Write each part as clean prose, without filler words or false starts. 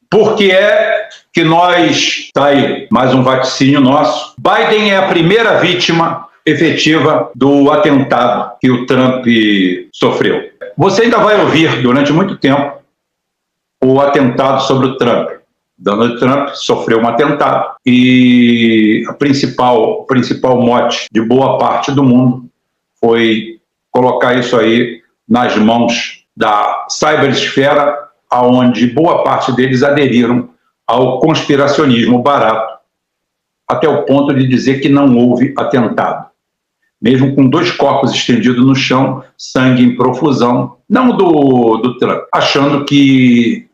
Por que é que nós... Tá aí, mais um vaticínio nosso. Biden é a primeira vítima efetiva do atentado que o Trump sofreu. Você ainda vai ouvir durante muito tempo o atentado sobre o Trump. Donald Trump sofreu um atentado e o principal mote de boa parte do mundo foi colocar isso aí nas mãos da cyberesfera, onde boa parte deles aderiram ao conspiracionismo barato, até o ponto de dizer que não houve atentado. Mesmo com 2 corpos estendidos no chão, sangue em profusão, não do Trump, achando que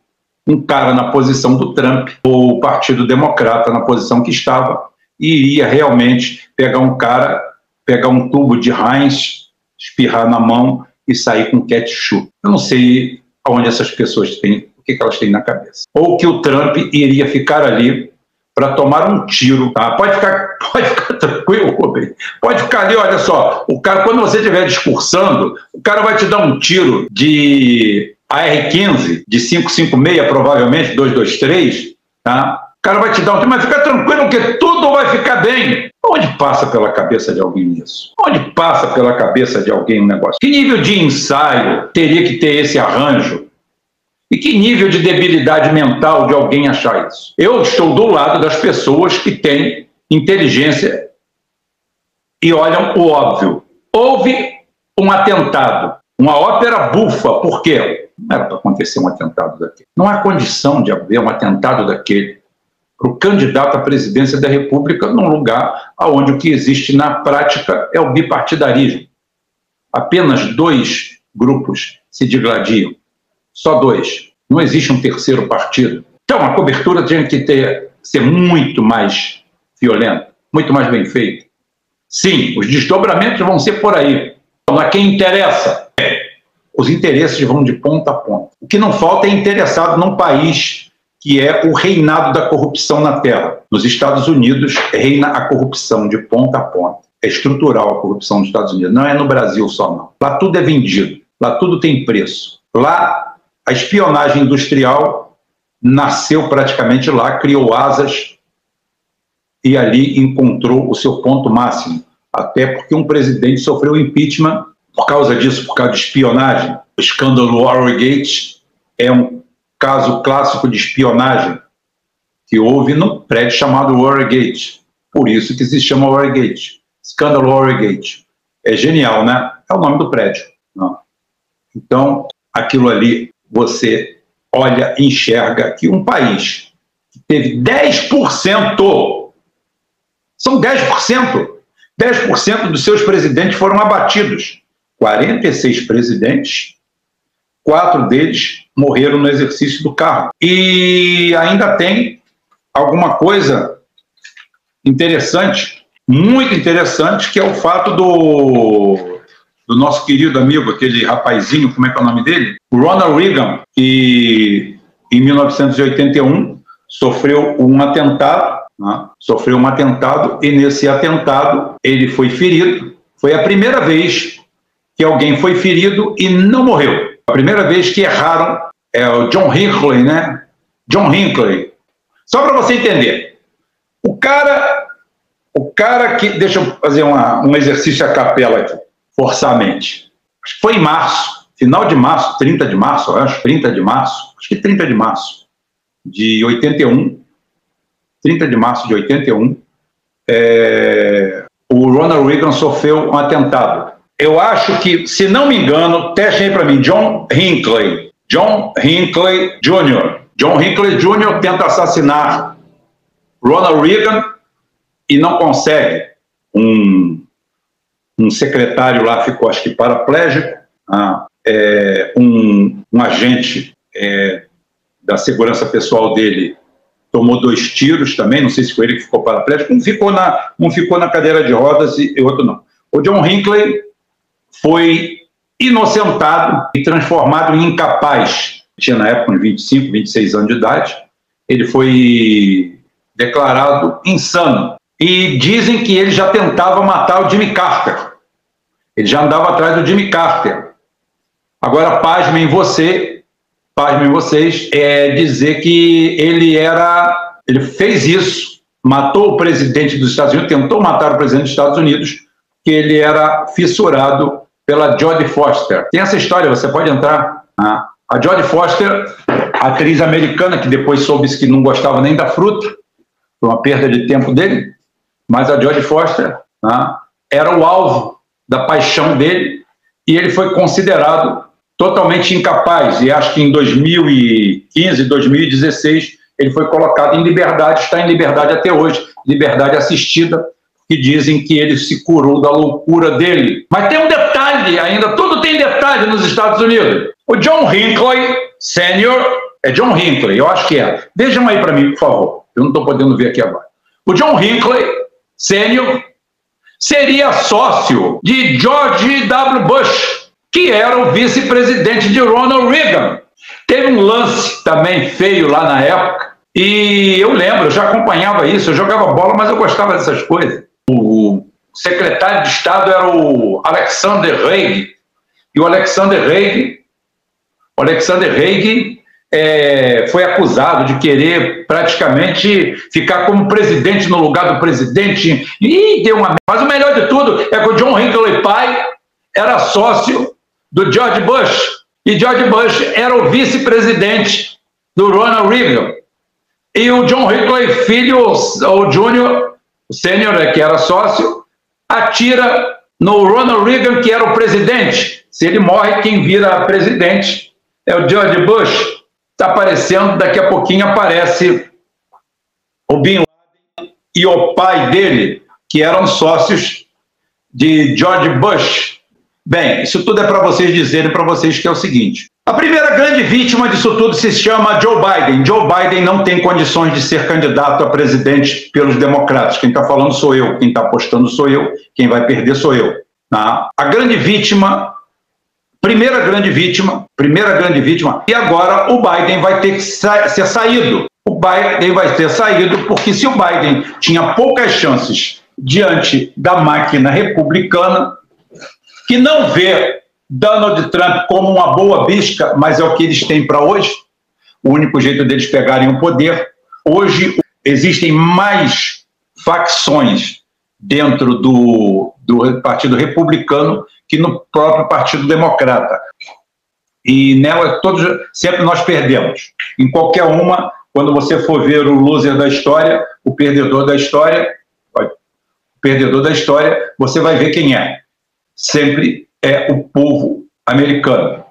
um cara na posição do Trump, ou o Partido Democrata na posição que estava, iria realmente pegar um cara, pegar um tubo de Heinz, espirrar na mão e sair com ketchup. Eu não sei aonde essas pessoas têm, o que elas têm na cabeça. Ou que o Trump iria ficar ali para tomar um tiro. Tá? Pode ficar tranquilo, Rubem. Pode ficar ali, olha só, o cara, quando você estiver discursando, o cara vai te dar um tiro de AR-15, de 5.56, provavelmente, 223, tá? O cara vai te dar um tiro, mas fica tranquilo que tudo vai ficar bem. Onde passa pela cabeça de alguém isso? Onde passa pela cabeça de alguém um negócio? Que nível de ensaio teria que ter esse arranjo? E que nível de debilidade mental de alguém achar isso? Eu estou do lado das pessoas que têm inteligência e olham o óbvio. Houve um atentado, uma ópera bufa, por quê? Não era para acontecer um atentado daquele. Não há condição de haver um atentado daquele para o candidato à presidência da República num lugar onde o que existe na prática é o bipartidarismo. Apenas 2 grupos se digladiam. Só 2. Não existe um terceiro partido. Então, a cobertura tinha que ser muito mais violenta, muito mais bem feita. Sim, os desdobramentos vão ser por aí. Então, a quem interessa? Os interesses vão de ponta a ponta. O que não falta é interessado num país que é o reinado da corrupção na Terra. Nos Estados Unidos, reina a corrupção de ponta a ponta. É estrutural a corrupção nos Estados Unidos. Não é no Brasil só, não. Lá tudo é vendido. Lá tudo tem preço. Lá, a espionagem industrial nasceu praticamente lá, criou asas e ali encontrou o seu ponto máximo. Até porque um presidente sofreu impeachment por causa disso, por causa de espionagem. O escândalo Watergate é um caso clássico de espionagem que houve num prédio chamado Watergate. Por isso que se chama Watergate. Escândalo Watergate. É genial, né? É o nome do prédio. Não. Então, aquilo ali, você olha e enxerga que um país que teve 10%, são 10%, 10% dos seus presidentes foram abatidos. 46 presidentes, 4 deles morreram no exercício do cargo. E ainda tem alguma coisa interessante, muito interessante, que é o fato do nosso querido amigo, aquele rapazinho, como é que é o nome dele? O Ronald Reagan, que em 1981 sofreu um atentado, né? Sofreu um atentado e nesse atentado ele foi ferido. Foi a primeira vez que alguém foi ferido e não morreu. A primeira vez que erraram é o John Hinckley, né? John Hinckley. Só para você entender, o cara que... Deixa eu fazer um exercício a capela aqui, forçar a mente. Acho que foi em março, final de março, 30 de março, eu acho, 30 de março, acho que 30 de março de 81, 30 de março de 81, o Ronald Reagan sofreu um atentado. Eu acho que, se não me engano, testem aí para mim, John Hinckley Jr. John Hinckley Jr. tenta assassinar Ronald Reagan e não consegue. Um secretário lá ficou, acho que, paraplégico, um agente da segurança pessoal dele tomou 2 tiros também, não sei se foi ele que ficou paraplégico, um ficou na cadeira de rodas e outro não. O John Hinckley foi inocentado e transformado em incapaz. Tinha na época uns 25, 26 anos de idade. Ele foi declarado insano. E dizem que ele já tentava matar o Jimmy Carter. Ele já andava atrás do Jimmy Carter. Agora, pasmem você, pasmem vocês, dizer que ele fez isso, matou o presidente dos Estados Unidos, tentou matar o presidente dos Estados Unidos, que ele era fissurado pela Jodie Foster. Tem essa história, você pode entrar. A Jodie Foster, atriz americana, que depois soube-se que não gostava nem da fruta, foi uma perda de tempo dele, mas a Jodie Foster era o alvo da paixão dele, e ele foi considerado totalmente incapaz, e acho que em 2015, 2016, ele foi colocado em liberdade, está em liberdade até hoje, liberdade assistida, que dizem que ele se curou da loucura dele. Mas tem um detalhe ainda, tudo tem detalhe nos Estados Unidos. O John Hinckley Sr., é John Hinckley, eu acho que é. Vejam aí para mim, por favor, eu não estou podendo ver aqui agora. O John Hinckley Sr. seria sócio de George W. Bush, que era o vice-presidente de Ronald Reagan. Teve um lance também feio lá na época, e eu lembro, eu já acompanhava isso, eu jogava bola, mas eu gostava dessas coisas. O secretário de Estado era o Alexander Haig, e o Alexander Haig foi acusado de querer praticamente ficar como presidente no lugar do presidente, e deu uma... Mas o melhor de tudo é que o John Hinckley pai era sócio do George Bush, e George Bush era o vice-presidente do Ronald Reagan. E o John Hinckley, filho, o Júnior, o sênior, que era sócio, atira no Ronald Reagan, que era o presidente. Se ele morre, quem vira presidente é o George Bush. Está aparecendo, daqui a pouquinho aparece o Bin Laden e o pai dele, que eram sócios de George Bush. Bem, isso tudo é para vocês dizerem para vocês que é o seguinte. A primeira grande vítima disso tudo se chama Joe Biden. Joe Biden não tem condições de ser candidato a presidente pelos democratas. Quem está falando sou eu, quem está apostando sou eu, quem vai perder sou eu. Tá? A grande vítima, primeira grande vítima, e agora o Biden vai ter que ser saído. O Biden vai ter saído porque se o Biden tinha poucas chances diante da máquina republicana, que não vê Donald Trump como uma boa bisca, mas é o que eles têm para hoje, o único jeito deles pegarem o poder. Hoje existem mais facções dentro do Partido Republicano que no próprio Partido Democrata. E nela sempre nós perdemos. Em qualquer uma, quando você for ver o loser da história, o perdedor da história, você vai ver quem é. Sempre é o povo americano.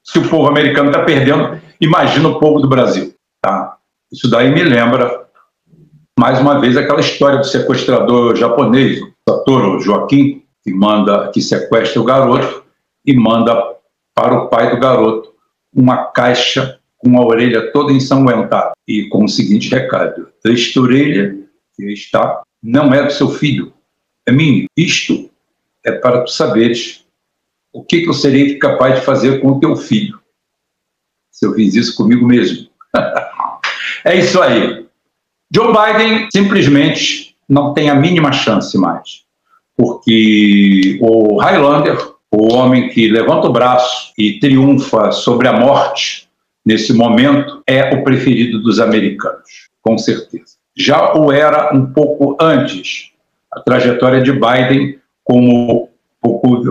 Se o povo americano está perdendo, imagina o povo do Brasil. Tá? Isso daí me lembra, mais uma vez, aquela história do sequestrador japonês, o Satoru Joaquim, que sequestra o garoto e manda para o pai do garoto uma caixa com a orelha toda ensanguentada e com o seguinte recado: esta orelha que está não é do seu filho, é minha. Isto é para tu saberes o que eu serei capaz de fazer com o teu filho, se eu fiz isso comigo mesmo. É isso aí. Joe Biden simplesmente não tem a mínima chance mais, porque o Highlander, o homem que levanta o braço e triunfa sobre a morte nesse momento, é o preferido dos americanos, com certeza. Já o era um pouco antes. A trajetória de Biden como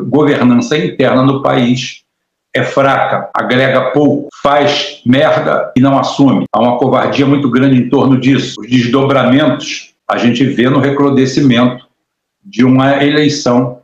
governança interna no país é fraca, agrega pouco, faz merda e não assume. Há uma covardia muito grande em torno disso. Os desdobramentos a gente vê no recrudescimento de uma eleição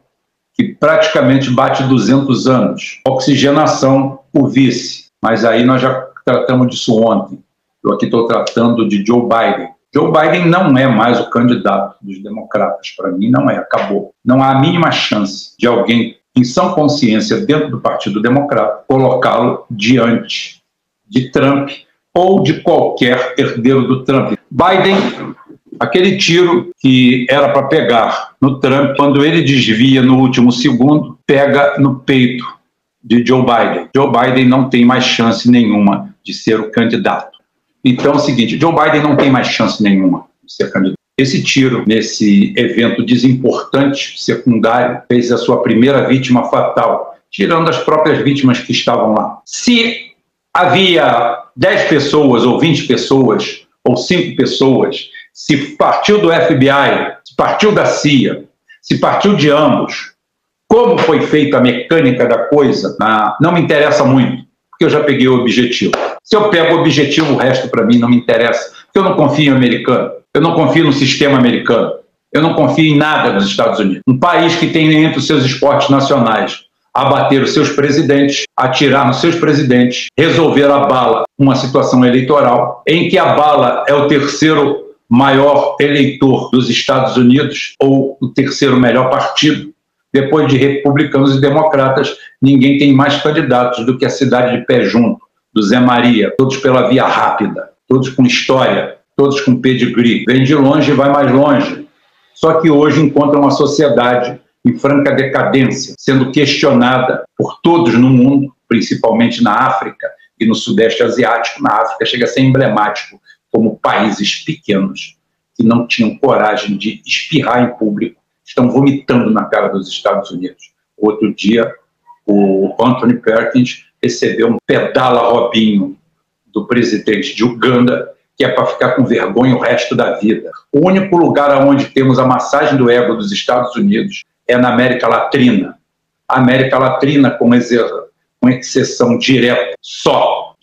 que praticamente bate 200 anos. Oxigenação, o vice. Mas aí nós já tratamos disso ontem. Eu aqui estou tratando de Joe Biden. Joe Biden não é mais o candidato dos democratas. Para mim, não é. Acabou. Não há a mínima chance de alguém em sã consciência dentro do Partido Democrata colocá-lo diante de Trump ou de qualquer herdeiro do Trump. Biden, aquele tiro que era para pegar no Trump, quando ele desvia no último segundo, pega no peito de Joe Biden. Joe Biden não tem mais chance nenhuma de ser o candidato. Então é o seguinte, Joe Biden não tem mais chance nenhuma de ser candidato. Esse tiro, nesse evento desimportante, secundário, fez a sua primeira vítima fatal, tirando as próprias vítimas que estavam lá. Se havia 10 pessoas, ou 20 pessoas, ou 5 pessoas, se partiu do FBI, se partiu da CIA, se partiu de ambos, como foi feita a mecânica da coisa, não me interessa muito, porque eu já peguei o objetivo. Se eu pego o objetivo, o resto para mim não me interessa, porque eu não confio em americano, eu não confio no sistema americano, eu não confio em nada dos Estados Unidos. Um país que tem entre os seus esportes nacionais abater os seus presidentes, atirar nos seus presidentes, resolver a bala uma situação eleitoral em que a bala é o terceiro maior eleitor dos Estados Unidos ou o terceiro melhor partido. Depois de republicanos e democratas, ninguém tem mais candidatos do que a cidade de Pé Junto, do Zé Maria, todos pela via rápida, todos com história, todos com pedigree. Vem de longe e vai mais longe. Só que hoje encontra uma sociedade em franca decadência, sendo questionada por todos no mundo, principalmente na África e no Sudeste Asiático. Na África chega a ser emblemático como países pequenos que não tinham coragem de espirrar em público, estão vomitando na cara dos Estados Unidos. Outro dia, o Anthony Perkins recebeu um pedala Robinho do presidente de Uganda, que é para ficar com vergonha o resto da vida. O único lugar onde temos a massagem do ego dos Estados Unidos é na América Latina. A América Latina, com exceção direta, só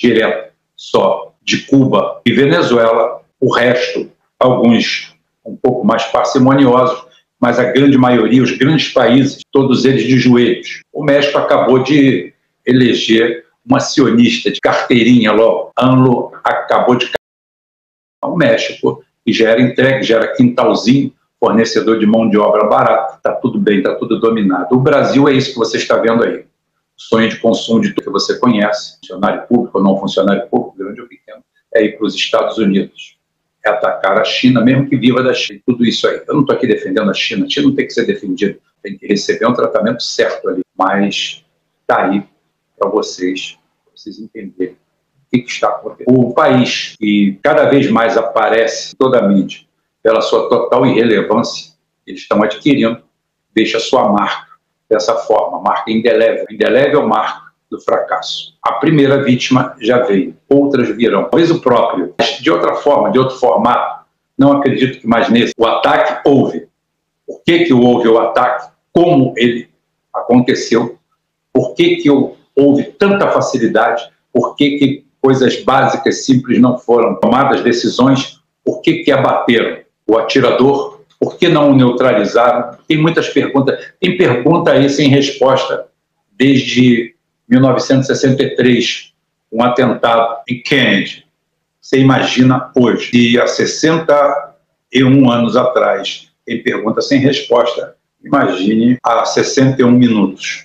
de Cuba e Venezuela, o resto, alguns um pouco mais parcimoniosos, mas a grande maioria, os grandes países, todos eles de joelhos. O México acabou de eleger uma sionista de carteirinha logo. AMLO acabou de... O México, que já era entregue, já era quintalzinho, fornecedor de mão de obra barata, está tudo bem, está tudo dominado. O Brasil é isso que você está vendo aí. O sonho de consumo de tudo que você conhece, funcionário público ou não funcionário público, grande ou pequeno, é ir para os Estados Unidos. É atacar a China, mesmo que viva da China. Tudo isso aí. Eu não estou aqui defendendo a China não tem que ser defendido, tem que receber um tratamento certo ali. Mas está aí para vocês entenderem o que está acontecendo. O país que cada vez mais aparece em toda a mídia, pela sua total irrelevância, eles estão adquirindo, deixa sua marca dessa forma, marca indelével. Indelével marca do fracasso. A primeira vítima já veio, outras virão. Talvez o próprio, de outra forma, de outro formato, não acredito que mais nesse. O ataque houve. Por que houve o ataque? Como ele aconteceu? Por que houve tanta facilidade? Por que coisas básicas, simples não foram tomadas decisões? Por que abateram o atirador? Por que não o neutralizaram? Tem muitas perguntas. Tem pergunta aí sem resposta desde 1963, um atentado em Kennedy. Você imagina hoje, e há 61 anos atrás, tem pergunta sem resposta. Imagine há 61 minutos.